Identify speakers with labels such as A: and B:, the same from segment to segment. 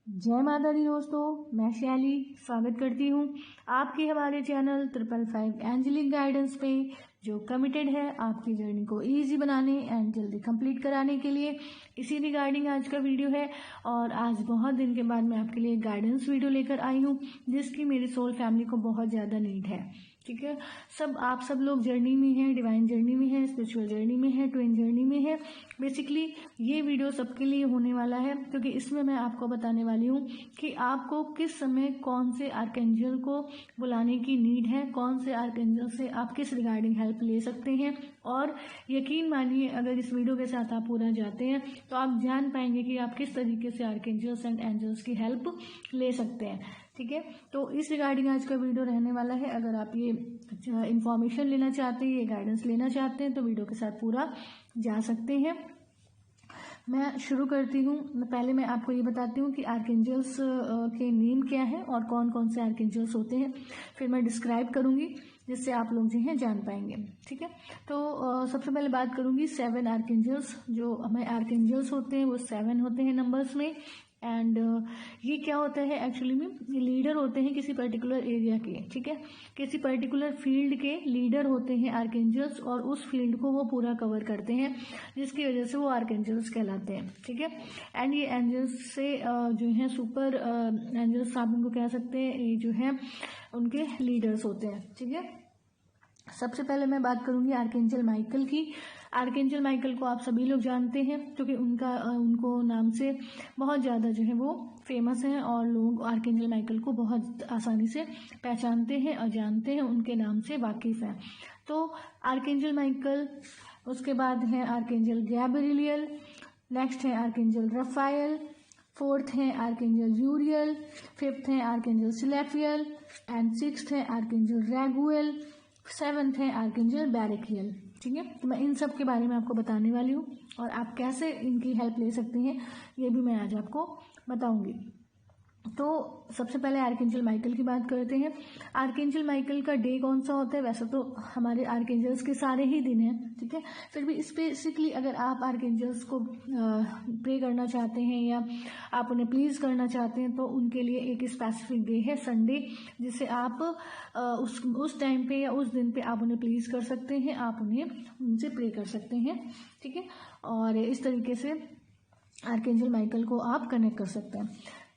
A: जय माता दी दोस्तों, मैं शैली स्वागत करती हूँ आपके हमारे चैनल 555 एंजेलिक गाइडेंस पे, जो कमिटेड है आपकी जर्नी को इजी बनाने एंड जल्दी कंप्लीट कराने के लिए। इसी रिगार्डिंग आज का वीडियो है और आज बहुत दिन के बाद मैं आपके लिए गाइडेंस वीडियो लेकर आई हूँ, जिसकी मेरी सोल फैमिली को बहुत ज़्यादा नीड है। ठीक है, आप सब लोग जर्नी में हैं, डिवाइन जर्नी में है, स्पिरिचुअल जर्नी में है, ट्विन जर्नी में है। बेसिकली ये वीडियो सबके लिए होने वाला है, क्योंकि इसमें मैं आपको बताने वाली हूँ कि आपको किस समय कौन से आर्कएंजल को बुलाने की नीड है, कौन से आर्कएंजल से आप किस रिगार्डिंग हेल्प ले सकते हैं। और यकीन मानिए, अगर इस वीडियो के साथ आप पूरा जाते हैं तो आप जान पाएंगे कि आप किस तरीके से आर्कएंजल्स एंड एंजल्स की हेल्प ले सकते हैं। ठीक है, तो इस रिगार्डिंग आज का वीडियो रहने वाला है। अगर आप ये इंफॉर्मेशन लेना चाहते हैं, ये गाइडेंस लेना चाहते हैं, तो वीडियो के साथ पूरा जा सकते हैं। मैं शुरू करती हूँ। पहले मैं आपको ये बताती हूँ कि आर्कएंजल्स के नेम क्या है और कौन कौन से आर्कएंजल्स होते हैं। फिर मैं डिस्क्राइब करूँगी, जिससे आप लोग जो हैं जान पाएंगे। ठीक है, तो सबसे पहले बात करूँगी 7 आर्कएंजल्स। जो हमें आर्कएंजल्स होते हैं वो 7 होते हैं नंबर्स में। एंड ये क्या होता है एक्चुअली में, लीडर होते हैं किसी पर्टिकुलर एरिया के। ठीक है, किसी पर्टिकुलर फील्ड के लीडर होते हैं आर्कएंजल्स, और उस फील्ड को वो पूरा कवर करते हैं, जिसकी वजह से वो आर्कएंजल्स कहलाते हैं। ठीक है, एंड ये एंजल्स से जो है सुपर एंजल्स आप उनको कह सकते हैं, ये जो है उनके लीडर्स होते हैं। ठीक है, सबसे पहले मैं बात करूंगी आर्कएंजल माइकल की। आर्कएंजल माइकल को आप सभी लोग जानते हैं, क्योंकि उनको नाम से बहुत ज़्यादा जो है वो फेमस हैं, और लोग आर्कएंजल माइकल को बहुत आसानी से पहचानते हैं और जानते हैं, उनके नाम से वाकिफ हैं। तो आर्कएंजल माइकल, उसके बाद है आर्कएंजल गैब्रियल, नेक्स्ट है आर्कएंजल रफायल, 4th है आर्कएंजल यूरियल, 5th है आर्कएंजल सिलेफियल, एंड 6th है आर्कएंजल रैगुएल, 7th है आर्कएंजल बैरिकियल। ठीक है, तो मैं इन सब के बारे में आपको बताने वाली हूँ, और आप कैसे इनकी हेल्प ले सकते हैं ये भी मैं आज आपको बताऊंगी। तो सबसे पहले आर्कएंजल माइकल की बात करते हैं। आर्कएंजल माइकल का डे कौन सा होता है? वैसे तो हमारे आर्कएंजल्स के सारे ही दिन हैं। ठीक है, फिर भी स्पेसिफिकली अगर आप आर्कएंजल्स को प्रे करना चाहते हैं या आप उन्हें प्लीज करना चाहते हैं, तो उनके लिए एक स्पेसिफिक डे है संडे, जिसे आप उस टाइम पे या उस दिन पे आप उन्हें प्लीज कर सकते हैं, आप उनसे प्रे कर सकते हैं। ठीक है, और इस तरीके से आर्कएंजल माइकल को आप कनेक्ट कर सकते हैं।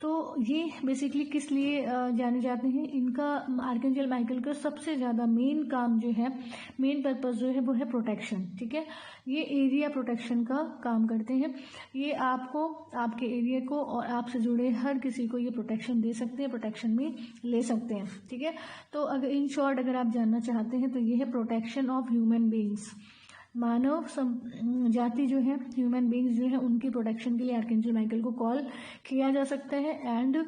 A: तो ये बेसिकली किस लिए जाने जाते हैं, इनका आर्कएंजल माइकल का सबसे ज़्यादा मेन काम जो है, मेन पर्पस जो है वो है प्रोटेक्शन। ठीक है, ये एरिया प्रोटेक्शन का काम करते हैं। ये आपको, आपके एरिया को और आपसे जुड़े हर किसी को ये प्रोटेक्शन दे सकते हैं, प्रोटेक्शन में ले सकते हैं। ठीक है, तो अगर इन शॉर्ट अगर आप जानना चाहते हैं तो ये है प्रोटेक्शन ऑफ ह्यूमन बींग्स। मानव जाति जो है, ह्यूमन बींग्स जो है, उनकी प्रोटेक्शन के लिए आर्कएंजल माइकल को कॉल किया जा सकता है। एंड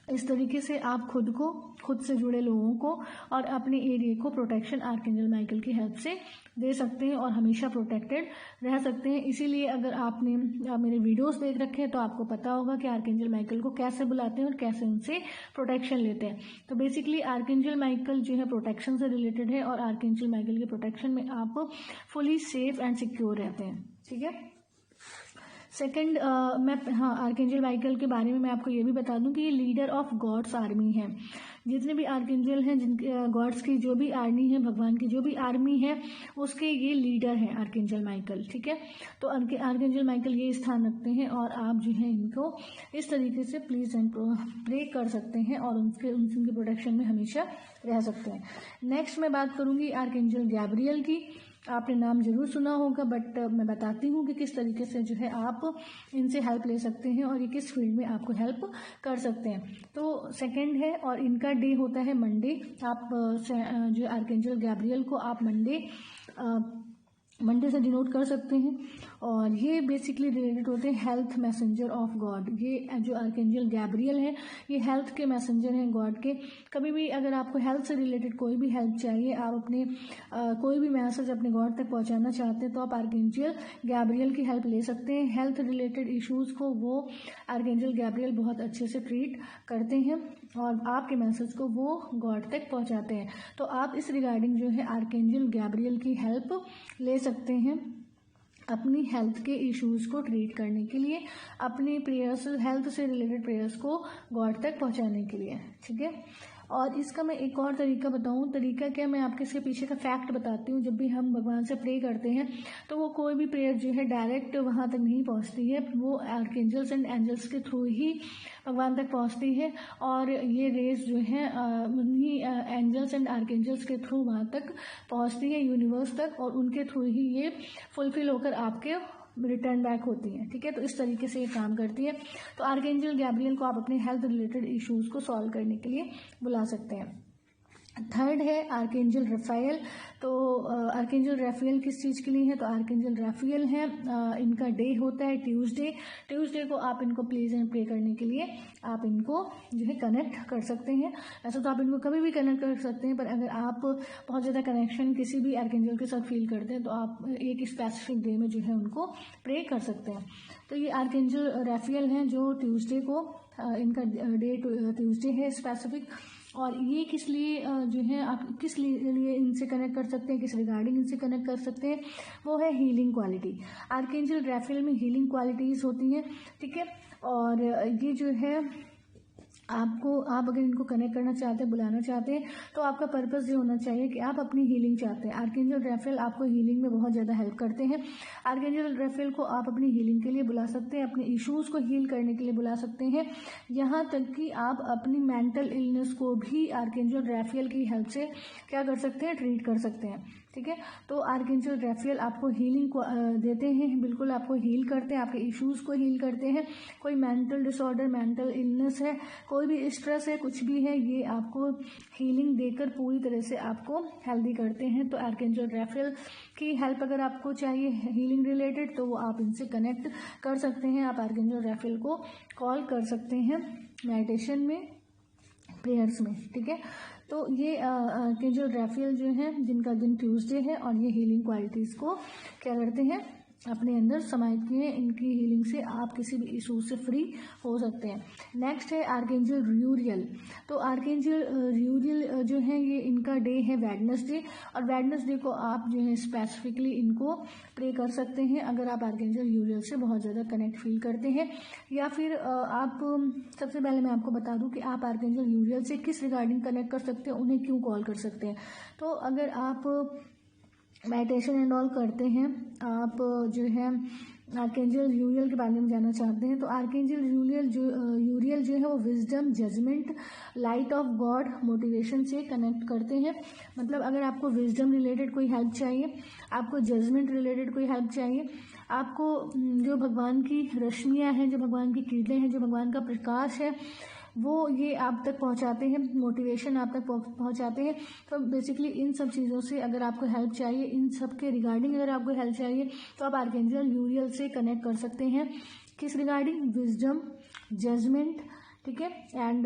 A: इस तरीके से आप खुद से जुड़े लोगों को और अपने एरिया को प्रोटेक्शन आर्कएंजल माइकल की हेल्प से दे सकते हैं और हमेशा प्रोटेक्टेड रह सकते हैं। इसीलिए अगर आपने मेरे वीडियोस देख रखे हैं तो आपको पता होगा कि आर्कएंजल माइकल को कैसे बुलाते हैं और कैसे उनसे प्रोटेक्शन लेते हैं। तो बेसिकली आर्कएंजल माइकल जो है प्रोटेक्शन से रिलेटेड है, और आर्कएंजल माइकल के प्रोटेक्शन में आप फुली सेफ एंड सिक्योर रहते हैं। ठीक है, सेकंड आर्कएंजल माइकल के बारे में मैं आपको ये भी बता दूं कि ये लीडर ऑफ गॉड्स आर्मी है। जितने भी आर्कएंजल हैं, जिनके गॉड्स की जो भी आर्मी है, भगवान की जो भी आर्मी है, उसके ये लीडर हैं आर्कएंजल माइकल। ठीक है, तो आर्कएंजल माइकल ये स्थान रखते हैं, और आप जो है इनको इस तरीके से प्लीज एंड प्रे कर सकते हैं और उनके प्रोटेक्शन में हमेशा रह सकते हैं। नेक्स्ट मैं बात करूंगी आर्कएंजल गैब्रियल की। आपने नाम जरूर सुना होगा, बट मैं बताती हूँ कि किस तरीके से जो है आप इनसे हेल्प ले सकते हैं और ये किस फील्ड में आपको हेल्प कर सकते हैं। तो सेकंड है, और इनका डे होता है मंडे। आप जो आर्कएंजल गैब्रियल को आप मंडे से डिनोट कर सकते हैं, और ये बेसिकली रिलेटेड होते हैं हेल्थ मैसेंजर ऑफ गॉड। ये जो आर्कएंजल गैब्रियल है, ये हेल्थ के मैसेंजर हैं गॉड के। कभी भी अगर आपको हेल्थ से रिलेटेड कोई भी हेल्प चाहिए, आप अपने कोई भी मैसेज अपने गॉड तक पहुंचाना चाहते हैं, तो आप आर्कएंजल गैब्रियल की हेल्प ले सकते हैं। हेल्थ रिलेटेड इश्यूज को वो आर्कएंजल गैब्रियल बहुत अच्छे से ट्रीट करते हैं, और आपके मैसेज को वो गॉड तक पहुंचाते हैं। तो आप इस रिगार्डिंग जो है आर्कएंजल गैब्रियल की हेल्प ले सकते हैं। अपनी हेल्थ के इश्यूज को ट्रीट करने के लिए, अपनी प्रेयर्स, हेल्थ से रिलेटेड प्रेयर्स को गॉड तक पहुंचाने के लिए, ठीक है। और इसका मैं एक और तरीका बताऊं, तरीका क्या, मैं आपके इसके पीछे का फैक्ट बताती हूँ। जब भी हम भगवान से प्रे करते हैं तो वो कोई भी प्रेयर जो है डायरेक्ट वहाँ तक नहीं पहुँचती है, वो आर्कएंजल्स एंड एंजल्स के थ्रू ही भगवान तक पहुँचती है। और ये रेस जो है उन्हीं एंजल्स एंड आर्कएंजल्स के थ्रू वहाँ तक पहुँचती है, यूनिवर्स तक, और उनके थ्रू ही ये फुलफिल होकर आपके रिटर्न बैक होती हैं, ठीक है। तो इस तरीके से ये काम करती है। तो आर्कएंजल गैब्रियल को आप अपने हेल्थ रिलेटेड इश्यूज को सॉल्व करने के लिए बुला सकते हैं। थर्ड है आर्कएंजल रफाएल। तो आर्कएंजल रफाएल किस चीज़ के लिए है, तो आर्कएंजल रफाएल है, इनका डे होता है ट्यूसडे को आप इनको प्लीज एंड प्रे करने के लिए आप इनको जो है कनेक्ट कर सकते हैं। ऐसा तो आप इनको कभी भी कनेक्ट कर सकते हैं, पर अगर आप बहुत ज़्यादा कनेक्शन किसी भी आर्कएंजल के साथ फील करते हैं तो आप एक स्पेसिफिक डे में जो है उनको प्रे कर सकते हैं। तो ये आर्कएंजल रफाएल हैं जो ट्यूसडे को, इनका डे ट्यूसडे है स्पेसिफिक। और ये किस लिए जो है आप किस लिए इनसे कनेक्ट कर सकते हैं, किस रिगार्डिंग इनसे कनेक्ट कर सकते हैं, वो है हीलिंग क्वालिटी। आर्कएंजल रफाएल में हीलिंग क्वालिटीज़ होती हैं, ठीक है। और ये जो है आप अगर इनको कनेक्ट करना चाहते हैं, बुलाना चाहते हैं, तो आपका पर्पस ये होना चाहिए कि आप अपनी हीलिंग चाहते हैं। आर्कएंजल रफाएल आपको हीलिंग में बहुत ज़्यादा हेल्प करते हैं। आर्कएंजल रफाएल को आप अपनी हीलिंग के लिए बुला सकते हैं, अपने इश्यूज़ को हील करने के लिए बुला सकते हैं। यहाँ तक कि आप अपनी मेंटल इलनेस को भी आर्कएंजल रफाएल की हेल्प से क्या कर सकते हैं, ट्रीट कर सकते हैं, ठीक है। तो आर्कएंजल रफाएल आपको हीलिंग को देते हैं, बिल्कुल आपको हील करते हैं, आपके इश्यूज़ को हील करते हैं। कोई मेंटल डिसऑर्डर, मेंटल इलनेस है, कोई भी स्ट्रेस है, कुछ भी है, ये आपको हीलिंग देकर पूरी तरह से आपको हेल्दी करते हैं। तो आर्कएंजल रफाएल की हेल्प अगर आपको चाहिए हीलिंग रिलेटेड, तो वो आप इनसे कनेक्ट कर सकते हैं। आप आर्कएंजल रफाएल को कॉल कर सकते हैं मेडिटेशन में, प्रेयर्स में, ठीक है। तो ये आर्कएंजल रफाएल जो है जिनका दिन ट्यूसडे है, और ये हीलिंग क्वालिटीज़ को क्या करते हैं, अपने अंदर समाहित किए हैं। इनकी हीलिंग से आप किसी भी इशू से फ्री हो सकते हैं। नेक्स्ट है आर्कएंजल यूरियल। तो आर्कएंजल यूरियल जो है ये इनका डे है वेडनेसडे, और वेडनेसडे को आप जो है स्पेसिफिकली इनको प्रे कर सकते हैं अगर आप आर्कएंजल यूरियल से बहुत ज़्यादा कनेक्ट फील करते हैं। या फिर आप सबसे पहले मैं आपको बता दूं कि आप आर्कएंजल यूरियल से किस रिगार्डिंग कनेक्ट कर सकते हैं, उन्हें क्यों कॉल कर सकते हैं। तो अगर आप मेडिटेशन एंड ऑल करते हैं, आप जो है आर्कएंजल यूरियल के बारे में जानना चाहते हैं, तो आर्कएंजल यूरियल जो है वो wisdom, judgement, light of God, motivation से कनेक्ट करते हैं। मतलब अगर आपको विजडम रिलेटेड कोई हेल्प चाहिए, आपको जजमेंट रिलेटेड कोई हेल्प चाहिए, आपको जो भगवान की रश्मियाँ हैं, जो भगवान की किरणें हैं, जो भगवान का प्रकाश है, वो ये आप तक पहुंचाते हैं, मोटिवेशन आप तक पहुंचाते हैं। तो बेसिकली इन सब चीज़ों से अगर आपको हेल्प चाहिए, इन सब के रिगार्डिंग अगर आपको हेल्प चाहिए, तो आप आर्कएंजल यूरियल से कनेक्ट कर सकते हैं। किस रिगार्डिंग, विजडम, जजमेंट, ठीक है, एंड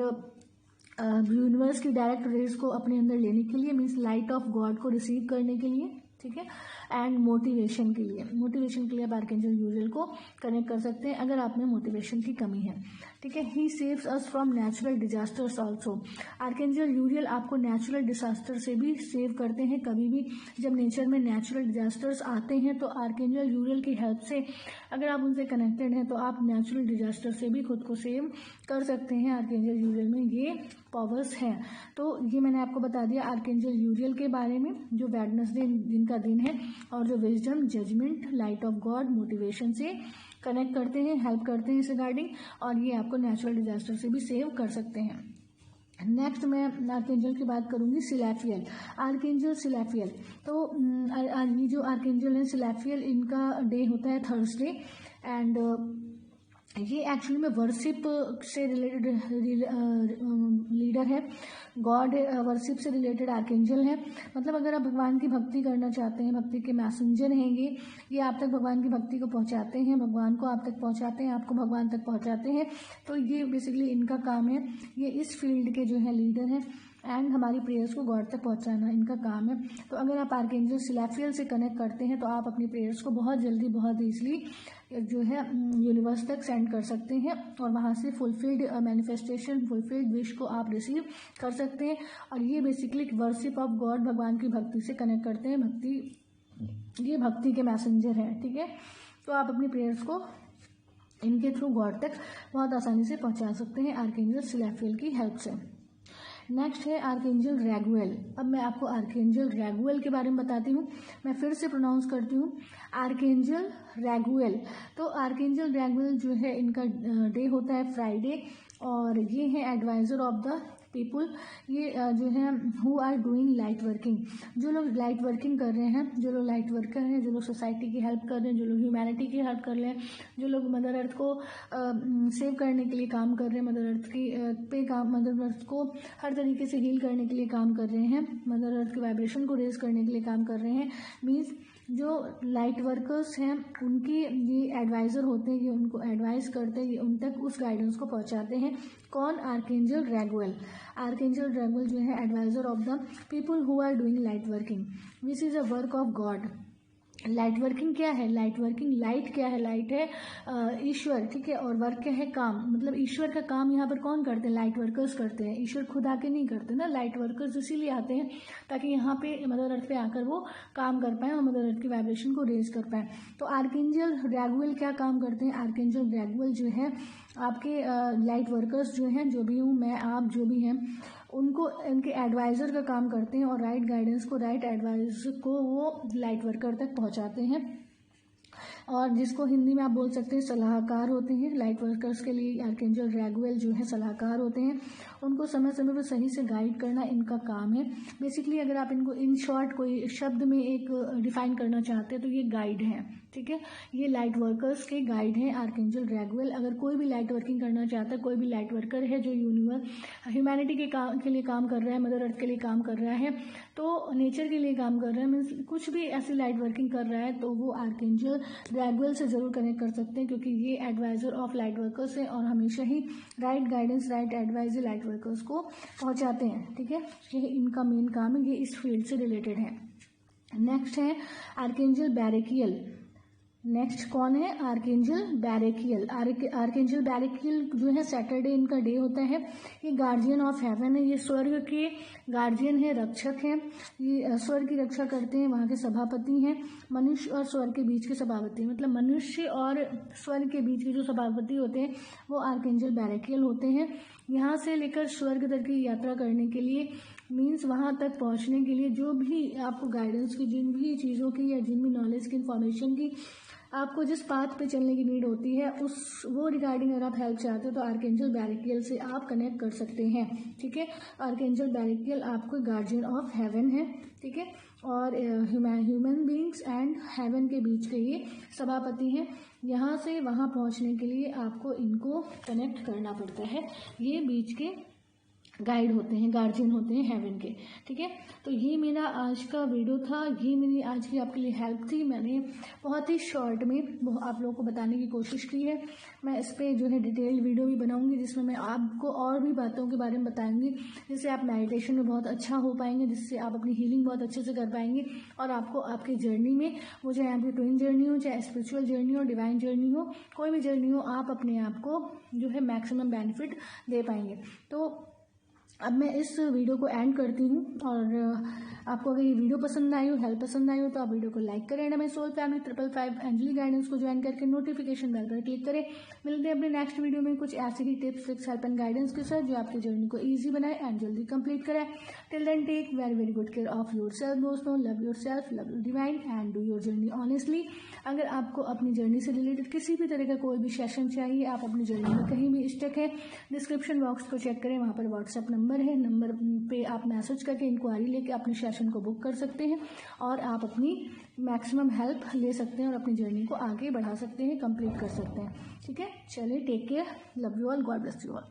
A: यूनिवर्स की डायरेक्ट रेज को अपने अंदर लेने के लिए, मीन्स लाइट ऑफ गॉड को रिसीव करने के लिए, ठीक है, एंड मोटिवेशन के लिए आप आर्कएंजल यूरियल को कनेक्ट कर सकते हैं अगर आप में मोटिवेशन की कमी है, ठीक है। He saves us from natural disasters also. Archangel Uriel आपको नेचुरल डिजास्टर से भी सेव करते हैं। कभी भी जब नेचर में नेचुरल डिजास्टर्स आते हैं तो आर्कएंजल यूरियल की हेल्प से अगर आप उनसे कनेक्टेड हैं तो आप नेचुरल डिजास्टर से भी खुद को सेव कर सकते हैं। आर्कएंजल यूरियल में ये पावर्स हैं। तो ये मैंने आपको बता दिया आर्कएंजल यूरियल के बारे में, जो वेडनेसडे जिनका दिन है, और जो wisdom, judgement, light of God, motivation से कनेक्ट करते हैं, हेल्प करते हैं इस रिगार्डिंग, और ये आपको नेचुरल डिजास्टर से भी सेव कर सकते हैं। नेक्स्ट मैं आर्कएंजल की बात करूंगी, सिलैफियल। आर्कएंजल सिलैफियल, तो ये जो आर्कएंजल है सिलैफियल, इनका डे होता है थर्सडे, एंड ये एक्चुअली में वर्शिप से रिलेटेड लीडर है, गॉड वर्शिप से रिलेटेड आर्कएंजल है। मतलब अगर आप भगवान की भक्ति करना चाहते हैं, भक्ति के मैसेंजर हैं ये आप तक भगवान की भक्ति को पहुंचाते हैं, भगवान को आप तक पहुंचाते हैं, आपको भगवान तक पहुंचाते हैं। तो ये बेसिकली इनका काम है, ये इस फील्ड के जो है लीडर हैं, एंड हमारी प्रेयर्स को गॉड तक पहुंचाना इनका काम है। तो अगर आप आर्कएंजल सिलैफियल से कनेक्ट करते हैं तो आप अपनी प्रेयर्स को बहुत जल्दी, बहुत ईजिली जो है यूनिवर्स तक सेंड कर सकते हैं, और वहाँ से फुलफिल्ड मैनिफेस्टेशन, फुलफिल्ड विश को आप रिसीव कर सकते हैं। और ये बेसिकली वर्शिप ऑफ गॉड, भगवान की भक्ति से कनेक्ट करते हैं, भक्ति ये भक्ति के मैसेंजर हैं, ठीक है। तो आप अपनी प्रेयर्स को इनके थ्रू गॉड तक बहुत आसानी से पहुंचा सकते हैं आर्कएंजल सिलाफियल की हेल्प से। नेक्स्ट है आर्कएंजल रैगुएल। अब मैं आपको आर्कएंजल रैगुएल के बारे में बताती हूँ। मैं फिर से प्रोनाउंस करती हूँ, आर्कएंजल रैगुएल। तो आर्कएंजल रैगुएल जो है, इनका डे होता है फ्राइडे, और ये है एडवाइज़र ऑफ द पीपुल। ये जो है who are doing light working, जो लोग लाइट वर्किंग कर रहे हैं, जो लोग लाइट वर्कर हैं, जो लोग सोसाइटी की हेल्प कर रहे हैं, जो लोग ह्यूमैनिटी की हेल्प कर रहे हैं, जो लोग मदर अर्थ को सेव करने के लिए काम कर रहे हैं, मदर अर्थ की मदर अर्थ को हर तरीके से हील करने के लिए काम कर रहे हैं, मदर अर्थ के वाइब्रेशन को रेज करने के लिए काम कर रहे हैं। मीन्स जो लाइट वर्कर्स हैं उनकी ये एडवाइज़र होते हैं, ये उनको एडवाइस करते हैं, ये उन तक उस गाइडेंस को पहुंचाते हैं। कौन? आर्कएंजल रैगुएल। आर्कएंजल रैगुएल जो है adviser of the people who are doing light working. This is a work of God. Light working क्या है? लाइट वर्किंग, लाइट क्या है? लाइट है ईश्वर, ठीक है। और वर्क क्या है? काम। मतलब ईश्वर का काम यहाँ पर कौन करते हैं? लाइट वर्कर्स करते हैं। ईश्वर खुद आके नहीं करते ना, लाइट वर्कर्स इसीलिए आते हैं ताकि यहाँ पे मदर अर्थ पे आकर वो काम कर पाएँ और मदर अर्थ की वाइब्रेशन को रेज कर पाएँ। तो आर्कएंजल रैगुएल क्या काम करते हैं? आर्कएंजल रैगुएल जो है आपके लाइट वर्कर्स जो हैं, जो भी हूँ मैं, आप जो भी हैं, उनको इनके एडवाइज़र का काम करते हैं और राइट गाइडेंस को, राइट एडवाइस को वो लाइट वर्कर तक पहुंचाते हैं, और जिसको हिंदी में आप बोल सकते हैं सलाहकार होते हैं। लाइट वर्कर्स के लिए आर्कएंजल रैगुएल जो है सलाहकार होते हैं। उनको समय समय पर सही से गाइड करना इनका काम है। बेसिकली अगर आप इनको इन शॉर्ट कोई शब्द में एक डिफाइन करना चाहते हैं तो ये गाइड हैं, ठीक है। ये लाइट वर्कर्स के गाइड हैं आर्कएंजल रैगुएल। अगर कोई भी लाइट वर्किंग करना चाहता है, कोई भी लाइट वर्कर है जो ह्यूमैनिटी के लिए काम कर रहा है, मदर अर्थ के लिए काम कर रहा है, तो नेचर के लिए काम कर रहा है, मीन्स कुछ भी ऐसी लाइट वर्किंग कर रहा है, तो वो आर्कएंजल रैगुएल से ज़रूर कनेक्ट कर सकते हैं, क्योंकि ये एडवाइज़र ऑफ लाइट वर्कर्स है और हमेशा ही right guidance, right advice light workers को पहुंचाते हैं, ठीक है। ये इनका मेन काम है, ये इस फील्ड से रिलेटेड है। नेक्स्ट है आर्कएंजल बैरेकियल। नेक्स्ट कौन है? आर्कएंजल बैरेकियल। आर्कएंजल बैरेकियल जो है सैटरडे इनका डे होता है। ये गार्जियन ऑफ हेवन है, ये स्वर्ग के गार्जियन है, रक्षक हैं। ये स्वर्ग की रक्षा करते हैं, वहाँ के सभापति हैं। मनुष्य और स्वर्ग के बीच के सभापति, मतलब मनुष्य और स्वर्ग के बीच के जो सभापति होते हैं वो आर्कएंजल बैरेकियल होते हैं। यहाँ से लेकर स्वर्ग तक की यात्रा करने के लिए, मीन्स वहाँ तक पहुँचने के लिए जो भी आपको गाइडेंस की, जिन भी चीज़ों की या जिन भी नॉलेज की, इन्फॉर्मेशन की, आपको जिस पाथ पे चलने की नीड होती है, वो रिगार्डिंग अगर आप हेल्प चाहते हो तो आर्कएंजल बैरेकियल से आप कनेक्ट कर सकते हैं, ठीक है। आर्कएंजल बैरेकियल आपको गार्जियन ऑफ हेवन है, ठीक है, और ह्यूमन बींग्स एंड हेवन के बीच के ये सभापति हैं। यहाँ से वहाँ पहुँचने के लिए आपको इनको कनेक्ट करना पड़ता है। ये बीच के गाइड होते हैं, गार्जियन होते हैं हेवन के, ठीक है। तो ये मेरा आज का वीडियो था, ये मेरी आज की आपके लिए हेल्प थी। मैंने बहुत ही शॉर्ट में आप लोगों को बताने की कोशिश की है। मैं इस पर जो है डिटेल्ड वीडियो भी बनाऊंगी, जिसमें मैं आपको और भी बातों के बारे में बताऊंगी, जिससे आप मेडिटेशन में बहुत अच्छा हो पाएंगे, जिससे आप अपनी हीलिंग बहुत अच्छे से कर पाएंगे, और आपको आपकी जर्नी में, वो चाहे आपकी ट्विन जर्नी हो, चाहे स्पिरिचुअल जर्नी हो, डिवाइन जर्नी हो, कोई भी जर्नी हो, आप अपने आप को जो है मैक्सिमम बेनिफिट दे पाएंगे। तो अब मैं इस वीडियो को एंड करती हूँ, और आपको अगर ये वीडियो पसंद आई हो, हेल्प पसंद आई हो, तो आप वीडियो को लाइक करें एंड हमारी सोल फैमिली 555 एंजलिक गाइडेंस को ज्वाइन करके नोटिफिकेशन बेल पर क्लिक करें। मिलते हैं अपने नेक्स्ट वीडियो में कुछ ऐसे ही tips, tricks, help and guidance के साथ, जो आपकी जर्नी को ईजी बनाए एंड जल्दी कंप्लीट कराए। Till then take very very good care of your self दोस्तों। Love your self, love your divine and do your journey honestly. अगर आपको अपनी जर्नी से रिलेटेड किसी भी तरह का कोई भी सेशन चाहिए, आप अपनी जर्नी में कहीं भी स्टक है, डिस्क्रिप्शन बॉक्स को चेक करें, वहाँ पर व्हाट्सएप नंबर है, नंबर पे आप मैसेज करके इंक्वायरी लेके अपने सेशन को बुक कर सकते हैं, और आप अपनी मैक्सिमम हेल्प ले सकते हैं और अपनी जर्नी को आगे बढ़ा सकते हैं, कंप्लीट कर सकते हैं, ठीक है। चलिए, take care, love you all, God bless you all.